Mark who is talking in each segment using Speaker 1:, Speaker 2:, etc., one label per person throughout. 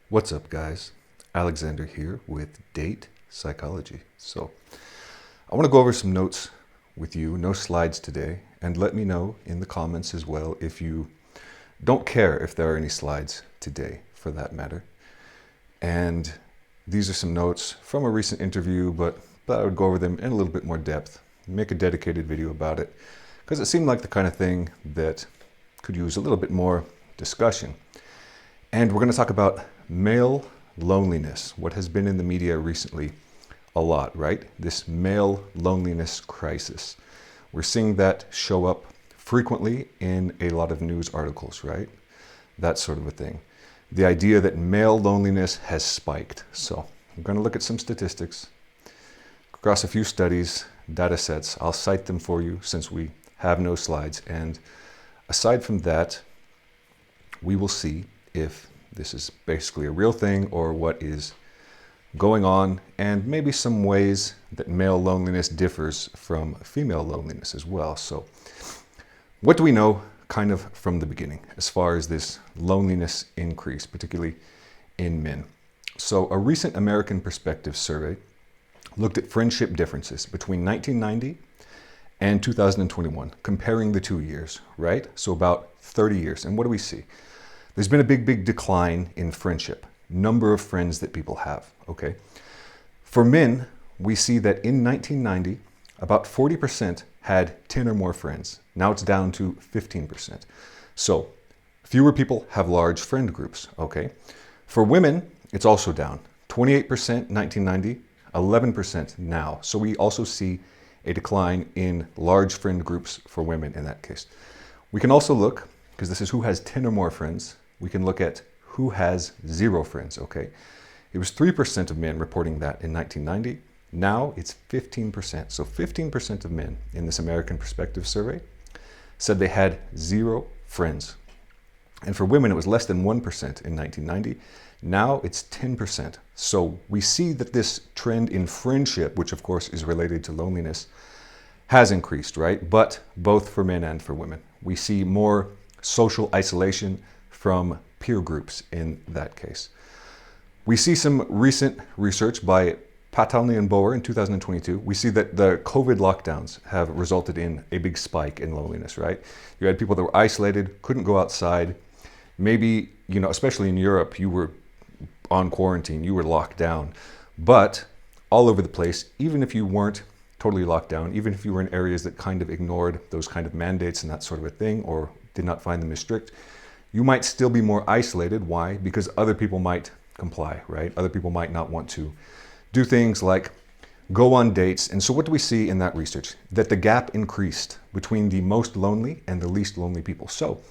Speaker 1: What's up, guys? Alexander here with Date Psychology. So, I want to go over some notes with you, no slides today, and let me know in the comments as well if you don't care if there are any slides today, for that matter. And these are some notes from a recent interview, but I would go over them in a little bit more depth, make a dedicated video about it, because it seemed like the kind of thing that could use a little bit more discussion. And we're going to talk about male loneliness, what has been in the media recently a lot, right? This male loneliness crisis. We're seeing that show up frequently in a lot of news articles, right? That sort of a thing. The idea that male loneliness has spiked. So I'm going to look at some statistics, across a few studies, data sets. I'll cite them for you since we have no slides. And aside from that, we will see if this is basically a real thing or what is going on, and maybe some ways that male loneliness differs from female loneliness as well. So what do we know kind of from the beginning as far as this loneliness increase, particularly in men? So a recent American Perspective survey looked at friendship differences between 1990 and 2021, comparing the 2 years, right? So about 30 years. And what do we see? There's been a big decline in friendship, number of friends that people have, okay? For men, we see that in 1990, about 40% had 10 or more friends. Now it's down to 15%. So fewer people have large friend groups, okay? For women, it's also down. 28% 1990, 11% now. So we also see a decline in large friend groups for women in that case. We can also look, because this is who has 10 or more friends, we can look at who has 0 friends, okay? It was 3% of men reporting that in 1990. Now it's 15%. So 15% of men in this American Perspective survey said they had 0 friends. And for women, it was less than 1% in 1990. Now it's 10%. So we see that this trend in friendship, which of course is related to loneliness, has increased, right? But both for men and for women. We see more social isolation from peer groups in that case. We see some recent research by Patalny and Boer in 2022. We see that the COVID lockdowns have resulted in a big spike in loneliness, right? You had people that were isolated, couldn't go outside. Maybe, especially in Europe, you were on quarantine, you were locked down. But all over the place, even if you weren't totally locked down, even if you were in areas that kind of ignored those kind of mandates and that sort of a thing, or did not find them as strict, you might still be more isolated. Why? Because other people might comply, right? Other people might not want to do things like go on dates. And so what do we see in that research? That the gap increased between the most lonely and the least lonely people. So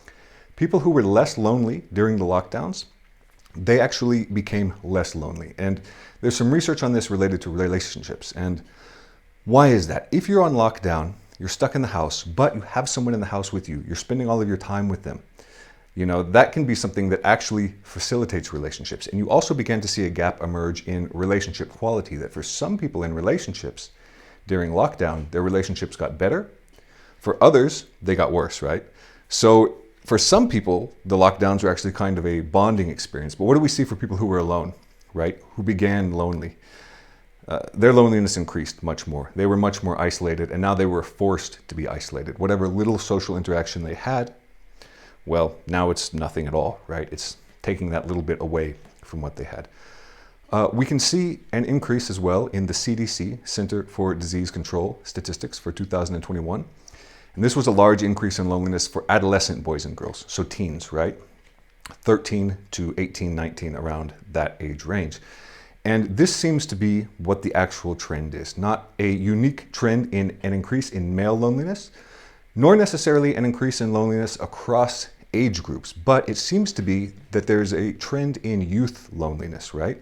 Speaker 1: people who were less lonely during the lockdowns, they actually became less lonely. And there's some research on this related to relationships. And why is that? If you're on lockdown, you're stuck in the house, but you have someone in the house with you, you're spending all of your time with them, that can be something that actually facilitates relationships. And you also began to see a gap emerge in relationship quality, that for some people in relationships during lockdown, their relationships got better. For others, they got worse, right? So for some people, the lockdowns were actually kind of a bonding experience. But what do we see for people who were alone, right? Who began lonely? Their loneliness increased much more. They were much more isolated, and now they were forced to be isolated. Whatever little social interaction they had, well, now it's nothing at all, right? It's taking that little bit away from what they had. We can see an increase as well in the CDC, Center for Disease Control, statistics for 2021. And this was a large increase in loneliness for adolescent boys and girls, so teens, right? 13 to 18, 19, around that age range. And this seems to be what the actual trend is, not a unique trend in an increase in male loneliness, nor necessarily an increase in loneliness across age groups, but it seems to be that there's a trend in youth loneliness, right?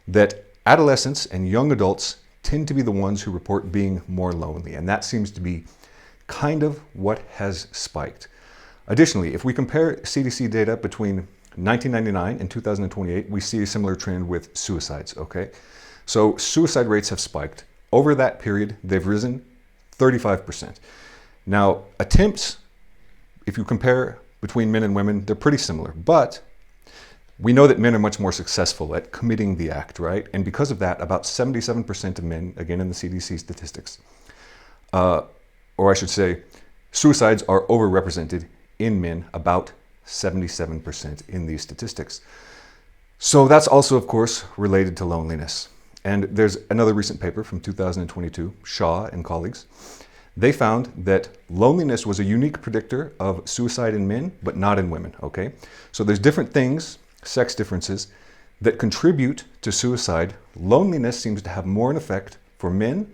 Speaker 1: That adolescents and young adults tend to be the ones who report being more lonely, and that seems to be kind of what has spiked. Additionally, if we compare CDC data between 1999 and 2028, we see a similar trend with suicides, okay? So suicide rates have spiked. Over that period, they've risen 35%. Now, attempts, if you compare between men and women, they're pretty similar, but we know that men are much more successful at committing the act, right? And because of that, about 77% of men, again in the CDC statistics, or I should say, suicides are overrepresented in men, about 77% in these statistics. So that's also, of course, related to loneliness. And there's another recent paper from 2022, Shaw and colleagues. They found that loneliness was a unique predictor of suicide in men, but not in women, okay? So there's different things, sex differences, that contribute to suicide. Loneliness seems to have more an effect for men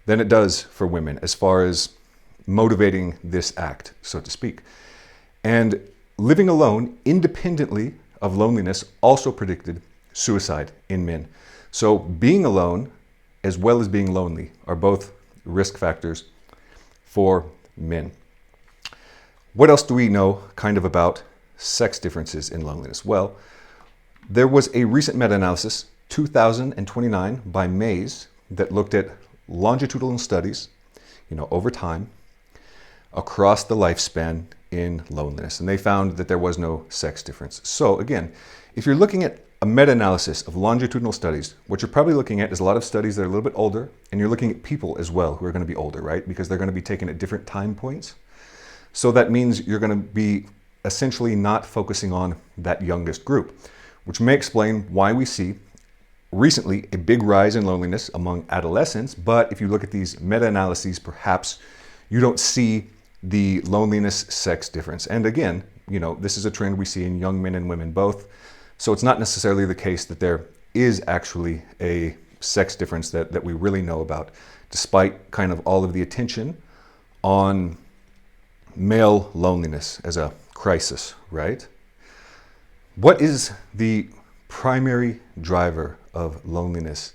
Speaker 1: than it does for women as far as motivating this act, so to speak. And living alone, independently of loneliness, also predicted suicide in men. So being alone, as well as being lonely, are both risk factors for men. What else do we know kind of about sex differences in loneliness? Well, there was a recent meta-analysis, 2029, by Mays, that looked at longitudinal studies, over time, across the lifespan in loneliness. And they found that there was no sex difference. So again, if you're looking at a meta-analysis of longitudinal studies, what you're probably looking at is a lot of studies that are a little bit older, and you're looking at people as well who are going to be older, right? Because they're going to be taken at different time points. So that means you're going to be essentially not focusing on that youngest group, which may explain why we see recently a big rise in loneliness among adolescents. But if you look at these meta-analyses, perhaps you don't see the loneliness sex difference. And again, this is a trend we see in young men and women both. So it's not necessarily the case that there is actually a sex difference that we really know about, despite kind of all of the attention on male loneliness as a crisis, right? What is the primary driver of loneliness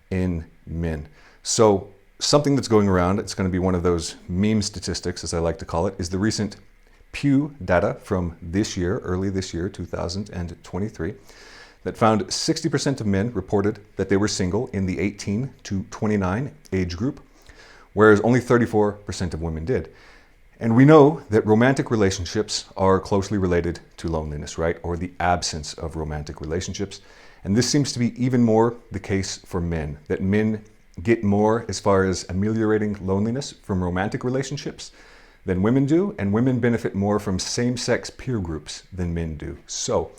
Speaker 1: in men? So something that's going around, it's going to be one of those meme statistics, as I like to call it, is the recent Pew data from this year, early this year, 2023, that found 60% of men reported that they were single in the 18 to 29 age group, whereas only 34% of women did. And we know that romantic relationships are closely related to loneliness, right? Or the absence of romantic relationships. And this seems to be even more the case for men, that men get more as far as ameliorating loneliness from romantic relationships than women do, and women benefit more from same-sex peer groups than men do. So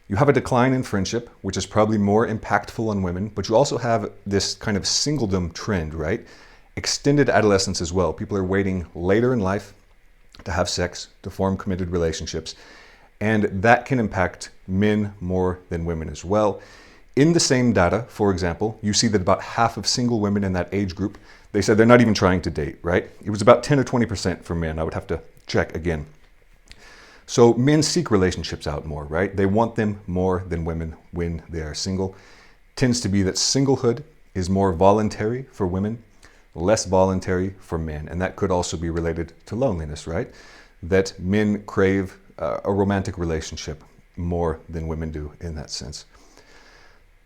Speaker 1: you have a decline in friendship, which is probably more impactful on women, but you also have this kind of singledom trend, right? Extended adolescence as well. People are waiting later in life to have sex, to form committed relationships, and that can impact men more than women as well. In the same data, for example, you see that about half of single women in that age group, they said they're not even trying to date, right? It was about 10 or 20% for men. I would have to check again. So men seek relationships out more, right? They want them more than women when they are single. Tends to be that singlehood is more voluntary for women, less voluntary for men. And that could also be related to loneliness, right? That men crave a romantic relationship more than women do in that sense.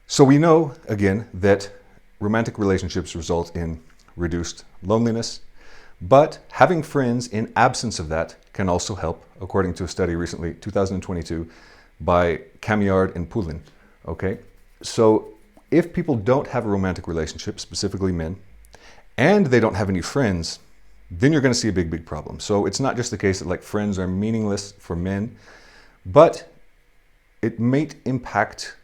Speaker 1: So we know, again, that romantic relationships result in reduced loneliness, but having friends in absence of that can also help, according to a study recently, 2022, by Camillard and Poulin. Okay, so if people don't have a romantic relationship, specifically men, and they don't have any friends, then you're going to see a big problem. So it's not just the case that friends are meaningless for men, but it may impact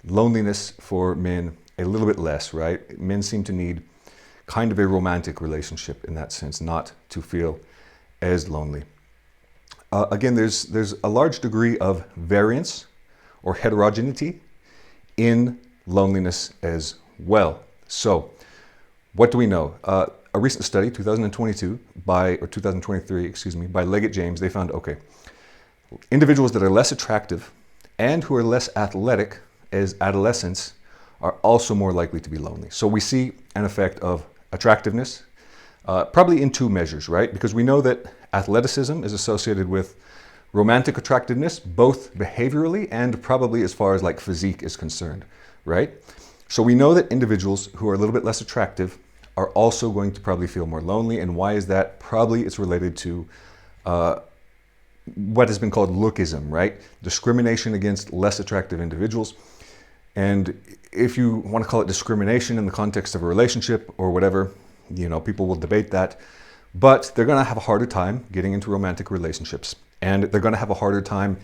Speaker 1: loneliness for men a little bit less, right? Men seem to need kind of a romantic relationship in that sense, not to feel as lonely. Again, there's a large degree of variance or heterogeneity in loneliness as well. So what do we know? A recent study, 2023, by Leggett James, they found, okay, individuals that are less attractive and who are less athletic as adolescents are also more likely to be lonely. So we see an effect of attractiveness, probably in two measures, right? Because we know that athleticism is associated with romantic attractiveness, both behaviorally and probably as far as physique is concerned, right? So we know that individuals who are a little bit less attractive are also going to probably feel more lonely. And why is that? Probably it's related to what has been called lookism, right? Discrimination against less attractive individuals. And if you want to call it discrimination in the context of a relationship or whatever, people will debate that. But they're going to have a harder time getting into romantic relationships. And they're going to have a harder time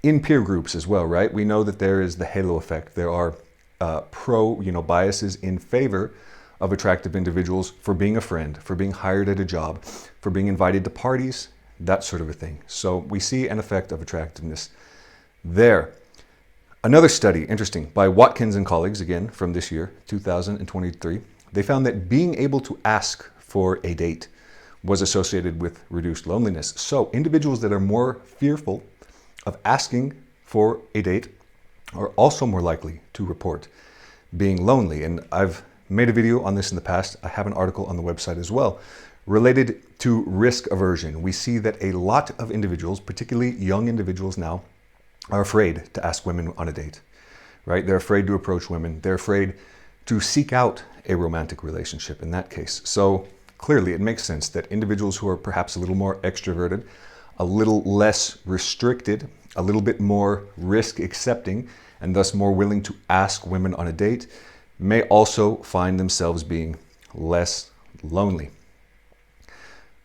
Speaker 1: in peer groups as well, right? We know that there is the halo effect. There are biases in favor of attractive individuals for being a friend, for being hired at a job, for being invited to parties, that sort of a thing. So we see an effect of attractiveness there. Another study, interesting, by Watkins and colleagues, again, from this year, 2023, they found that being able to ask for a date was associated with reduced loneliness. So individuals that are more fearful of asking for a date are also more likely to report being lonely. And I've made a video on this in the past. I have an article on the website as well related to risk aversion. We see that a lot of individuals, particularly young individuals now, are afraid to ask women on a date, right? They're afraid to approach women. They're afraid to seek out a romantic relationship in that case. So clearly it makes sense that individuals who are perhaps a little more extroverted, a little less restricted, a little bit more risk accepting, and thus more willing to ask women on a date, may also find themselves being less lonely.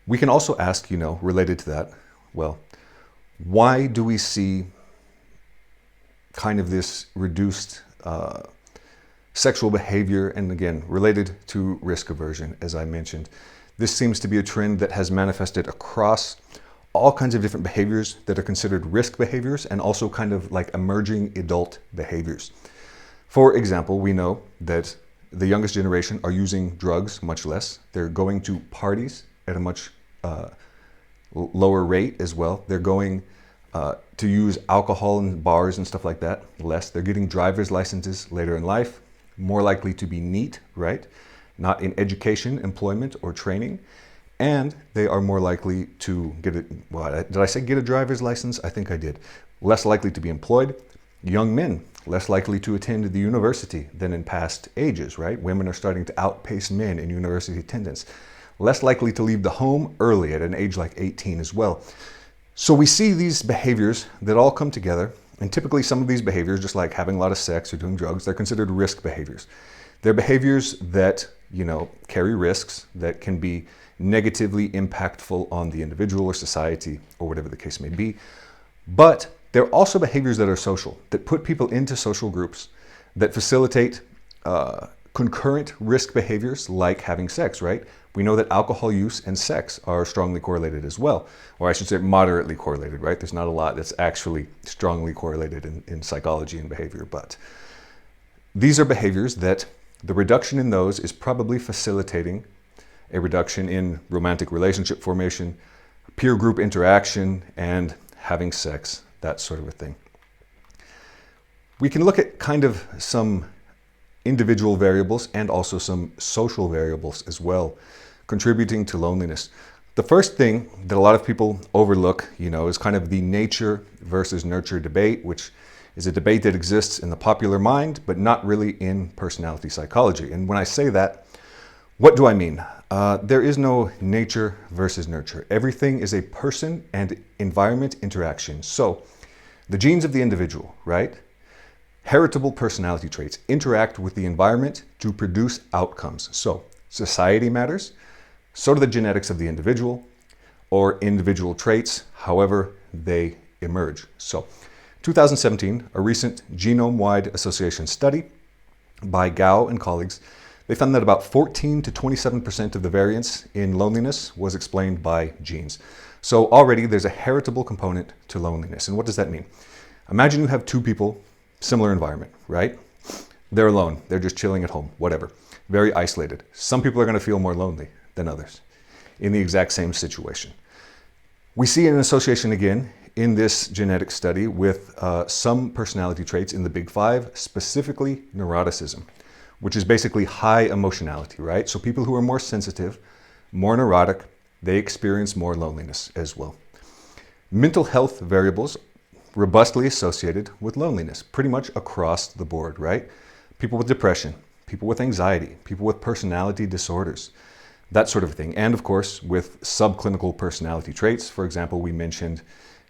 Speaker 1: We can also ask, related to that, well, why do we see kind of this reduced sexual behavior? And again, related to risk aversion, as I mentioned. This seems to be a trend that has manifested across all kinds of different behaviors that are considered risk behaviors and also kind of like emerging adult behaviors. For example, we know that the youngest generation are using drugs much less. They're going to parties at a much lower rate as well. They're going to use alcohol in bars and stuff like that less. They're getting driver's licenses later in life, more likely to be neat, right? Not in education, employment, or training. And they are more likely to get did I say get a driver's license? I think I did. Less likely to be employed. Young men, less likely to attend the university than in past ages, right? Women are starting to outpace men in university attendance. Less likely to leave the home early at an age like 18 as well. So we see these behaviors that all come together, and typically some of these behaviors, just like having a lot of sex or doing drugs, they're considered risk behaviors. They're behaviors that, carry risks that can be negatively impactful on the individual or society or whatever the case may be. But they're also behaviors that are social, that put people into social groups, that facilitate concurrent risk behaviors like having sex, right? We know that alcohol use and sex are strongly correlated as well, or I should say moderately correlated, right? There's not a lot that's actually strongly correlated in psychology and behavior, but these are behaviors that the reduction in those is probably facilitating a reduction in romantic relationship formation, peer group interaction, and having sex, that sort of a thing. We can look at kind of some individual variables and also some social variables as well, contributing to loneliness. The first thing that a lot of people overlook, is kind of the nature versus nurture debate, which is a debate that exists in the popular mind, but not really in personality psychology. And when I say that, what do I mean? There is no nature versus nurture. Everything is a person and environment interaction. So the genes of the individual, right? Heritable personality traits interact with the environment to produce outcomes. So society matters, so do the genetics of the individual or individual traits, however they emerge. So 2017, a recent genome-wide association study by Gao and colleagues, they found that about 14 to 27% of the variance in loneliness was explained by genes. So already there's a heritable component to loneliness. And what does that mean? Imagine you have two people, similar environment, right? They're alone. They're just chilling at home, whatever. Very isolated. Some people are going to feel more lonely than others in the exact same situation. We see an association again in this genetic study with some personality traits in the big five, specifically neuroticism, which is basically high emotionality, right? So people who are more sensitive, more neurotic, they experience more loneliness as well. Mental health variables robustly associated with loneliness, pretty much across the board, right? People with depression, people with anxiety, people with personality disorders, that sort of thing. And of course, with subclinical personality traits. For example, we mentioned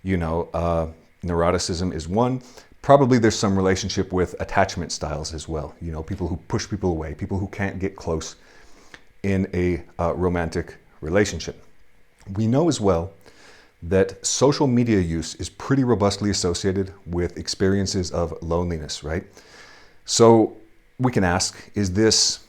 Speaker 1: Neuroticism is one. Probably there's some relationship with attachment styles as well. People who push people away, people who can't get close in a romantic relationship. We know as well that social media use is pretty robustly associated with experiences of loneliness, right? So we can ask, is this,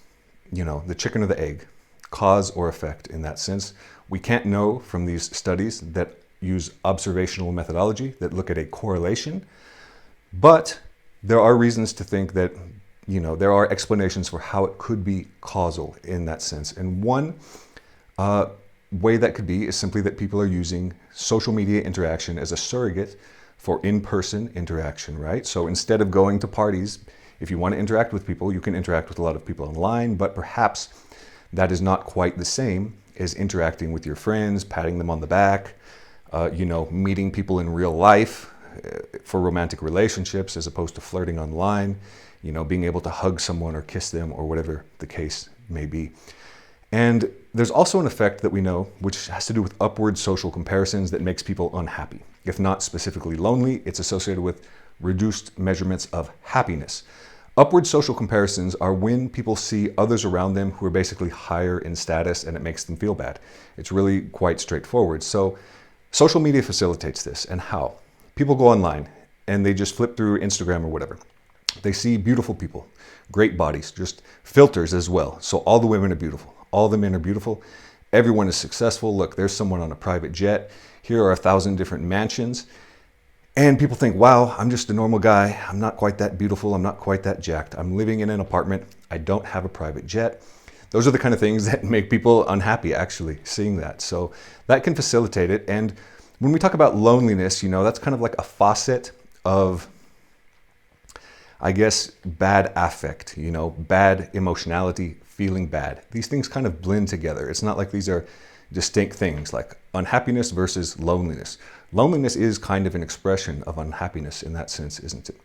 Speaker 1: the chicken or the egg, cause or effect in that sense? We can't know from these studies that use observational methodology that look at a correlation, but there are reasons to think that, there are explanations for how it could be causal in that sense. And one way that could be is simply that people are using social media interaction as a surrogate for in-person interaction, right? So instead of going to parties, if you want to interact with people, you can interact with a lot of people online, but perhaps that is not quite the same as interacting with your friends, patting them on the back, meeting people in real life for romantic relationships as opposed to flirting online, being able to hug someone or kiss them or whatever the case may be. And there's also an effect that we know, which has to do with upward social comparisons that makes people unhappy. If not specifically lonely, it's associated with reduced measurements of happiness. Upward social comparisons are when people see others around them who are basically higher in status and it makes them feel bad. It's really quite straightforward. So social media facilitates this. And how? People go online and they just flip through Instagram or whatever. They see beautiful people, great bodies, just filters as well. So all the women are beautiful. All the men are beautiful. Everyone is successful. Look, there's someone on a private jet. Here are 1,000 different mansions. And people think, wow, I'm just a normal guy. I'm not quite that beautiful. I'm not quite that jacked. I'm living in an apartment. I don't have a private jet. Those are the kind of things that make people unhappy, actually, seeing that. So that can facilitate it. And when we talk about loneliness, that's kind of like a faucet of, I guess, bad affect, bad emotionality, feeling bad. These things kind of blend together. It's not like these are distinct things, like unhappiness versus loneliness. Loneliness is kind of an expression of unhappiness in that sense, isn't it?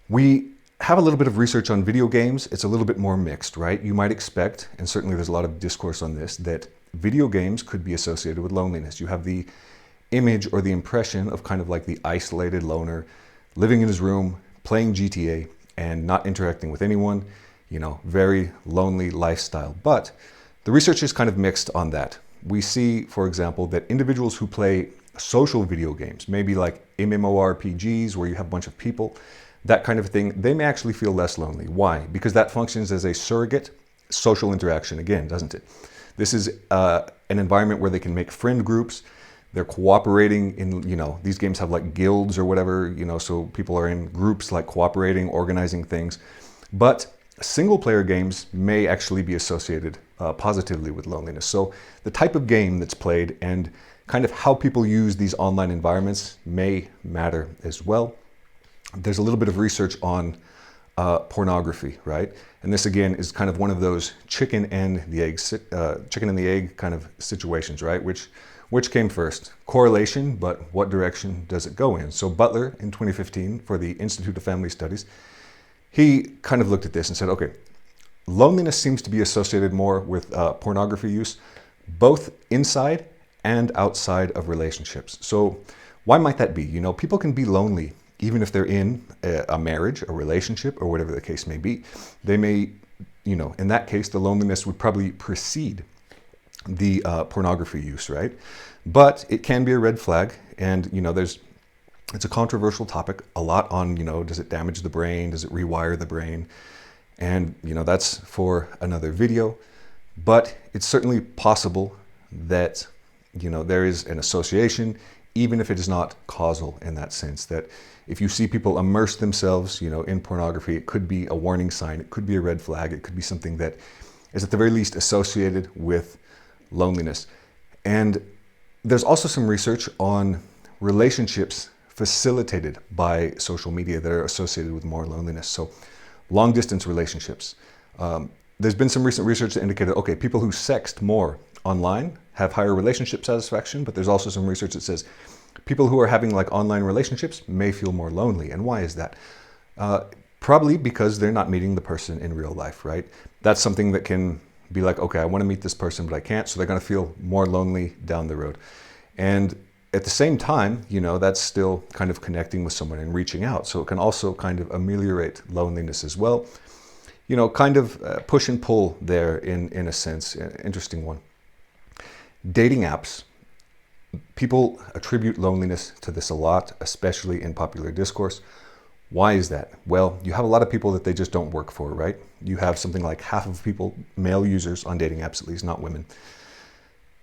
Speaker 1: We have a little bit of research on video games. It's a little bit more mixed, right? You might expect, and certainly there's a lot of discourse on this, that video games could be associated with loneliness. You have the image or the impression of kind of like the isolated loner living in his room, playing GTA and not interacting with anyone, very lonely lifestyle. But the research is kind of mixed on that. We see, for example, that individuals who play social video games, maybe like MMORPGs where you have a bunch of people, that kind of thing, they may actually feel less lonely. Why? Because that functions as a surrogate social interaction again, doesn't it? This is an environment where they can make friend groups. They're cooperating in, these games have like guilds or whatever, so people are in groups like cooperating, organizing things. But single player games may actually be associated positively with loneliness. So the type of game that's played and kind of how people use these online environments may matter as well. There's a little bit of research on pornography, right? And this again is kind of one of those chicken and the egg kind of situations, right? Which came first? Correlation, but what direction does it go in? So Butler in 2015 for the Institute of Family Studies, he kind of looked at this and said, okay, loneliness seems to be associated more with pornography use, both inside and outside of relationships. So why might that be? People can be lonely even if they're in a marriage, a relationship, or whatever the case may be. They may, in that case, the loneliness would probably precede the pornography use, right? But it can be a red flag, and it's a controversial topic a lot on, does it damage the brain? Does it rewire the brain? And, that's for another video. But it's certainly possible that, there is an association, even if it is not causal in that sense, that if you see people immerse themselves, in pornography, it could be a warning sign. It could be a red flag. It could be something that is at the very least associated with loneliness. And there's also some research on relationships facilitated by social media that are associated with more loneliness. So long distance relationships. There's been some recent research that indicated, okay, people who sext more online have higher relationship satisfaction, but there's also some research that says people who are having like online relationships may feel more lonely. And why is that? Probably because they're not meeting the person in real life, right? That's something that can be like, okay, I want to meet this person, but I can't. So they're going to feel more lonely down the road. And at the same time, that's still kind of connecting with someone and reaching out. So it can also kind of ameliorate loneliness as well. Kind of push and pull there in a sense. Interesting one. Dating apps. People attribute loneliness to this a lot, especially in popular discourse. Why is that? Well, you have a lot of people that they just don't work for, right? You have something like half of people, male users on dating apps at least, not women,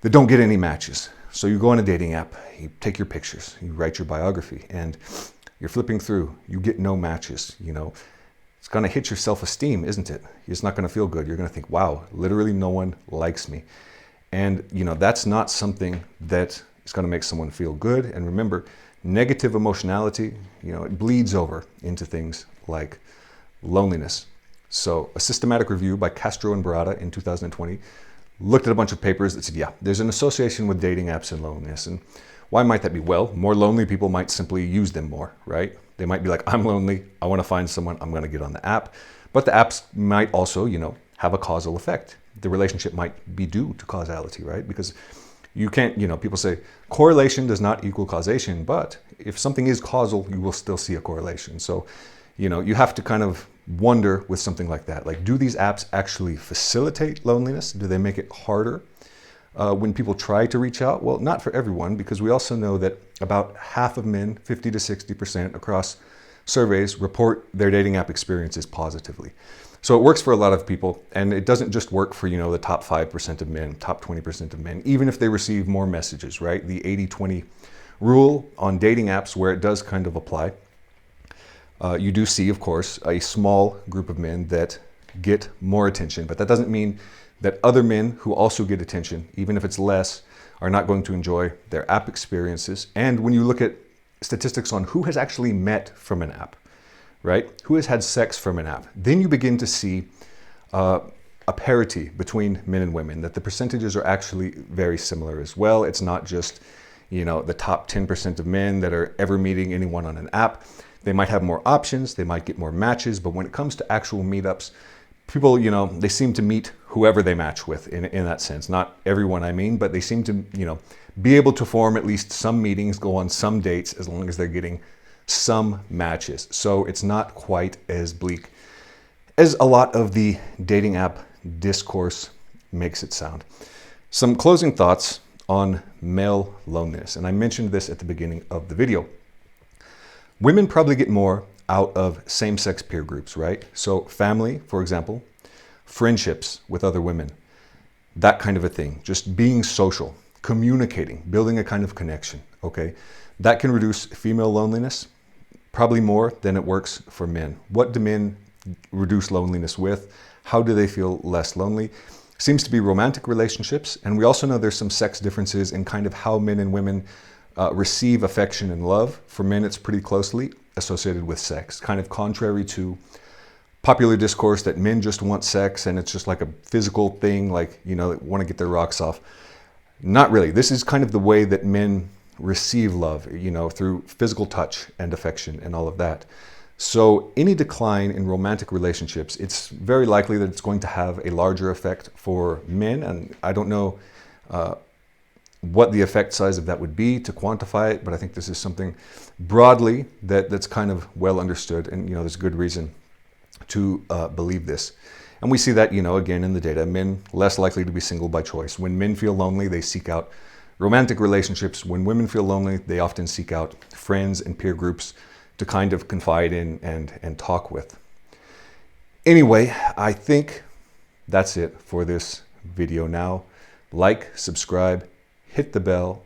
Speaker 1: that don't get any matches. So you go on a dating app, you take your pictures, you write your biography, and you're flipping through, you get no matches, It's going to hit your self-esteem, isn't it? It's not going to feel good. You're going to think, wow, literally no one likes me. And, that's not something that is going to make someone feel good. And remember, negative emotionality, it bleeds over into things like loneliness. So a systematic review by Castro and Barada in 2020 looked at a bunch of papers that said, yeah, there's an association with dating apps and loneliness. And why might that be? Well, more lonely people might simply use them more, right? They might be like, I'm lonely, I want to find someone, I'm going to get on the app. But the apps might also, have a causal effect. The relationship might be due to causality, right? Because you can't, people say correlation does not equal causation, but if something is causal, you will still see a correlation. So, you have to kind of wonder with something like that. Like, do these apps actually facilitate loneliness? Do they make it harder when people try to reach out? Well, not for everyone, because we also know that about half of men, 50 to 60% across surveys, report their dating app experiences positively. So it works for a lot of people, and it doesn't just work for, the top 5% of men, top 20% of men, even if they receive more messages, right? The 80-20 rule on dating apps, where it does kind of apply. You do see, of course, a small group of men that get more attention, but that doesn't mean that other men who also get attention, even if it's less, are not going to enjoy their app experiences. And when you look at statistics on who has actually met from an app, right? Who has had sex from an app, then you begin to see a parity between men and women, that the percentages are actually very similar as well. It's not just, the top 10% of men that are ever meeting anyone on an app. They might have more options, they might get more matches, but when it comes to actual meetups, people, they seem to meet whoever they match with in that sense. Not everyone, I mean, but they seem to, be able to form at least some meetings, go on some dates, as long as they're getting some matches. So it's not quite as bleak as a lot of the dating app discourse makes it sound. Some closing thoughts on male loneliness. And I mentioned this at the beginning of the video. Women probably get more out of same-sex peer groups, right? So family, for example, friendships with other women, that kind of a thing. Just being social, communicating, building a kind of connection, okay? That can reduce female loneliness probably more than it works for men. What do men reduce loneliness with? How do they feel less lonely? Seems to be romantic relationships. And we also know there's some sex differences in kind of how men and women receive affection and love. For men, it's pretty closely associated with sex, kind of contrary to popular discourse that men just want sex and it's just like a physical thing, like, they want to get their rocks off. Not really. This is kind of the way that men receive love, through physical touch and affection and all of that. So any decline in romantic relationships, it's very likely that it's going to have a larger effect for men. And I don't know what the effect size of that would be to quantify it, but I think this is something broadly that's kind of well understood, and there's good reason to believe this. And we see that, again in the data, men less likely to be single by choice. When men feel lonely, they seek out romantic relationships. When women feel lonely, they often seek out friends and peer groups to kind of confide in and talk with. Anyway, I think that's it for this video now. Like, subscribe, hit the bell.